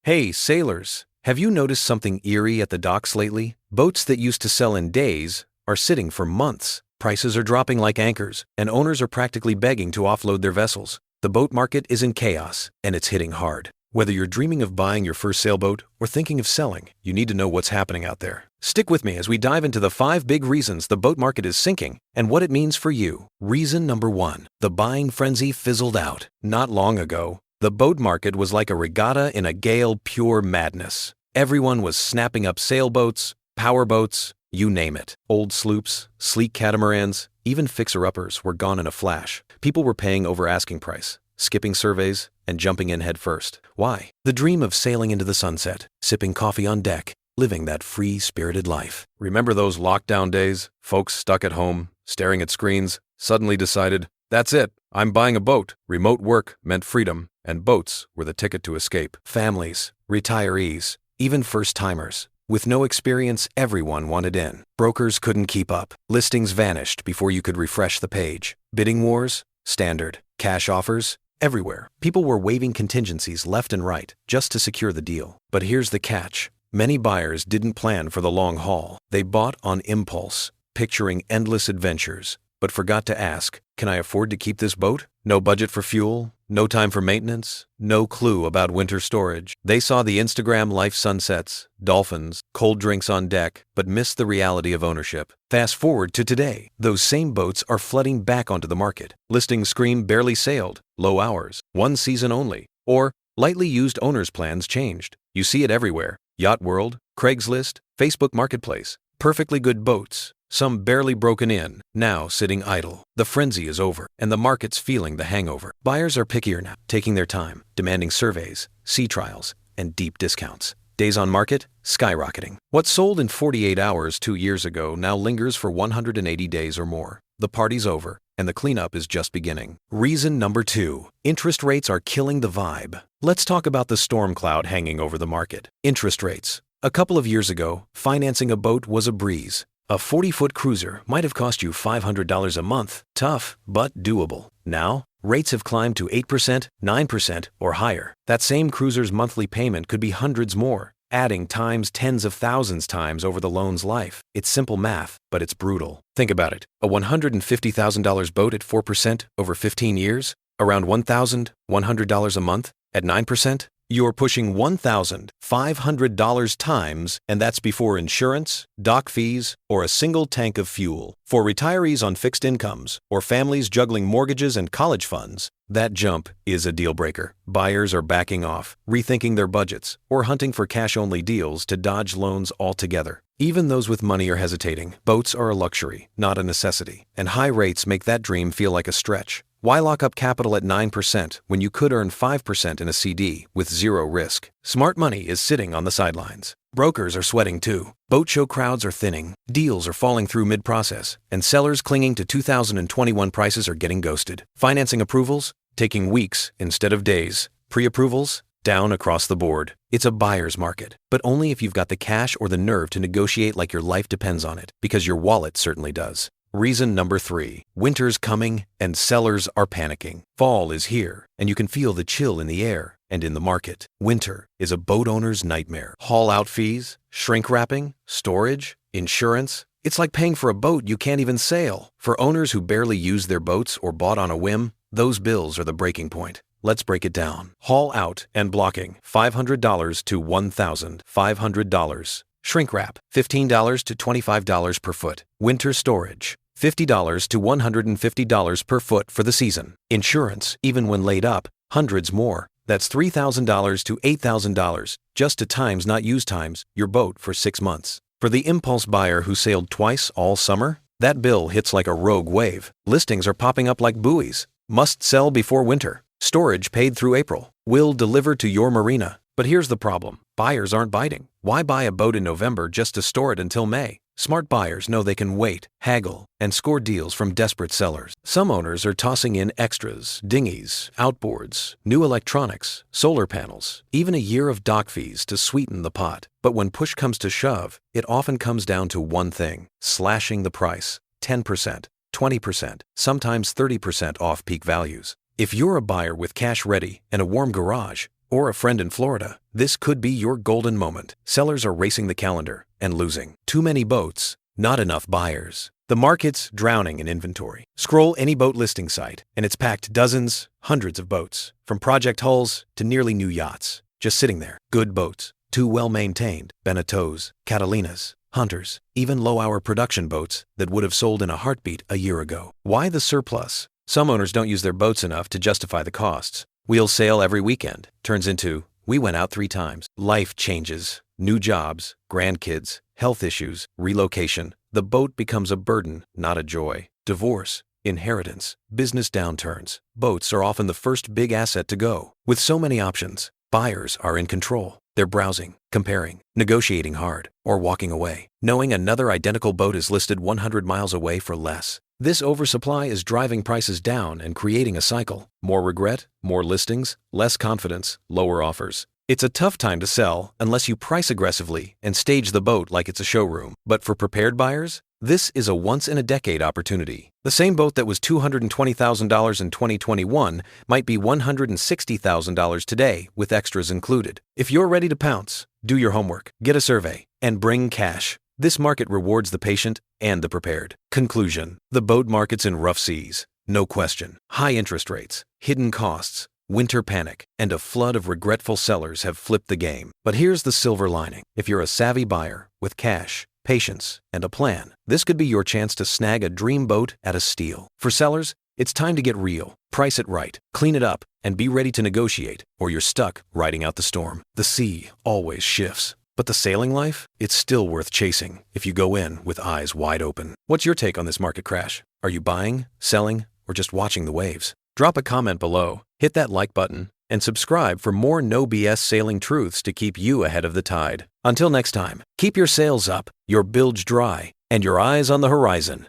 Hey, sailors, have you noticed something eerie at the docks lately? Boats that used to sell in days are sitting for months. Prices are dropping like anchors, and owners are practically begging to offload their vessels. The boat market is in chaos, and it's hitting hard. Whether you're dreaming of buying your first sailboat or thinking of selling, you need to know what's happening out there. Stick with me as we dive into the 5 big reasons the boat market is sinking and what it means for you. Reason number 1. The buying frenzy fizzled out. Not long ago, the boat market was like a regatta in a gale, pure madness. Everyone was snapping up sailboats, powerboats, you name it. Old sloops, sleek catamarans, even fixer-uppers were gone in a flash. People were paying over asking price, skipping surveys, and jumping in head first. Why? The dream of sailing into the sunset, sipping coffee on deck, living that free-spirited life. Remember those lockdown days? Folks stuck at home, staring at screens, suddenly decided, that's it, I'm buying a boat. Remote work meant freedom, and boats were the ticket to escape. Families, retirees, even first-timers. With no experience, everyone wanted in. Brokers couldn't keep up. Listings vanished before you could refresh the page. Bidding wars? Standard. Cash offers? Everywhere. People were waiving contingencies left and right just to secure the deal. But here's the catch. Many buyers didn't plan for the long haul. They bought on impulse, picturing endless adventures, but forgot to ask, can I afford to keep this boat? No budget for fuel, no time for maintenance, no clue about winter storage. They saw the Instagram life sunsets, dolphins, cold drinks on deck, but missed the reality of ownership. Fast forward to today. Those same boats are flooding back onto the market. Listings scream barely sailed, low hours, one season only, or lightly used owners' plans changed. You see it everywhere. Yacht World, Craigslist, Facebook Marketplace. Perfectly good boats, some barely broken in, now sitting idle. The frenzy is over, and the market's feeling the hangover. Buyers are pickier now, taking their time, demanding surveys, sea trials, and deep discounts. Days on market, skyrocketing. What sold in 48 hours 2 years ago now lingers for 180 days or more. The party's over, and the cleanup is just beginning. Reason number 2. Interest rates are killing the vibe. Let's talk about the storm cloud hanging over the market. Interest rates. A couple of years ago, financing a boat was a breeze. A 40-foot cruiser might have cost you $500 a month. Tough, but doable. Now, rates have climbed to 8%, 9%, or higher. That same cruiser's monthly payment could be hundreds more, adding times tens of thousands times over the loan's life. It's simple math, but it's brutal. Think about it. A $150,000 boat at 4% over 15 years? Around $1,100 a month at 9%? You're pushing $1,500 times, and that's before insurance, dock fees, or a single tank of fuel. For retirees on fixed incomes or families juggling mortgages and college funds, that jump is a deal breaker. Buyers are backing off, rethinking their budgets, or hunting for cash-only deals to dodge loans altogether. Even those with money are hesitating. Boats are a luxury, not a necessity, and high rates make that dream feel like a stretch. Why lock up capital at 9% when you could earn 5% in a CD with zero risk? Smart money is sitting on the sidelines. Brokers are sweating too. Boat show crowds are thinning, deals are falling through mid-process, and sellers clinging to 2021 prices are getting ghosted. Financing approvals? Taking weeks instead of days. Pre-approvals? Down across the board. It's a buyer's market, but only if you've got the cash or the nerve to negotiate like your life depends on it, because your wallet certainly does. Reason number 3. Winter's coming, and sellers are panicking. Fall is here, and you can feel the chill in the air and in the market. Winter is a boat owner's nightmare. Haul-out fees, shrink wrapping, storage, insurance. It's like paying for a boat you can't even sail. For owners who barely use their boats or bought on a whim, those bills are the breaking point. Let's break it down. Haul out and blocking, $500 to $1,500. Shrink wrap, $15 to $25 per foot. Winter storage, $50 to $150 per foot for the season. Insurance, even when laid up, hundreds more. That's $3,000 to $8,000 just to times not use times your boat for 6 months. For the impulse buyer who sailed twice all summer, that bill hits like a rogue wave. Listings are popping up like buoys. Must sell before winter. Storage paid through April. Will deliver to your marina. But here's the problem. Buyers aren't biting. Why buy a boat in November just to store it until May? Smart buyers know they can wait, haggle, and score deals from desperate sellers. Some owners are tossing in extras, dinghies, outboards, new electronics, solar panels, even a year of dock fees to sweeten the pot. But when push comes to shove, it often comes down to one thing: slashing the price. 10%, 20%, sometimes 30% off peak values. If you're a buyer with cash ready and a warm garage, or a friend in Florida, this could be your golden moment. Sellers are racing the calendar and losing. Too many boats, not enough buyers. The market's drowning in inventory. Scroll any boat listing site, and it's packed dozens, hundreds of boats, from project hulls to nearly new yachts, just sitting there. Good boats, too well-maintained, Beneteaus, Catalinas, Hunters, even low-hour production boats that would have sold in a heartbeat a year ago. Why the surplus? Some owners don't use their boats enough to justify the costs. Wheels sail every weekend turns into, we went out 3 times. Life changes, new jobs, grandkids, health issues, relocation. The boat becomes a burden, not a joy. Divorce, inheritance, business downturns. Boats are often the first big asset to go. With so many options, buyers are in control. They're browsing, comparing, negotiating hard, or walking away, knowing another identical boat is listed 100 miles away for less. This oversupply is driving prices down and creating a cycle. More regret, more listings, less confidence, lower offers. It's a tough time to sell unless you price aggressively and stage the boat like it's a showroom. But for prepared buyers, this is a once-in-a-decade opportunity. The same boat that was $220,000 in 2021 might be $160,000 today with extras included. If you're ready to pounce, do your homework, get a survey, and bring cash. This market rewards the patient and the prepared. Conclusion: the boat market's in rough seas. No question. High interest rates, hidden costs, winter panic, and a flood of regretful sellers have flipped the game. But here's the silver lining. If you're a savvy buyer with cash, patience, and a plan, this could be your chance to snag a dream boat at a steal. For sellers, it's time to get real. Price it right, clean it up, and be ready to negotiate, or you're stuck riding out the storm. The sea always shifts. But the sailing life? It's still worth chasing if you go in with eyes wide open. What's your take on this market crash? Are you buying, selling, or just watching the waves? Drop a comment below, hit that like button, and subscribe for more no BS sailing truths to keep you ahead of the tide. Until next time, keep your sails up, your bilge dry, and your eyes on the horizon.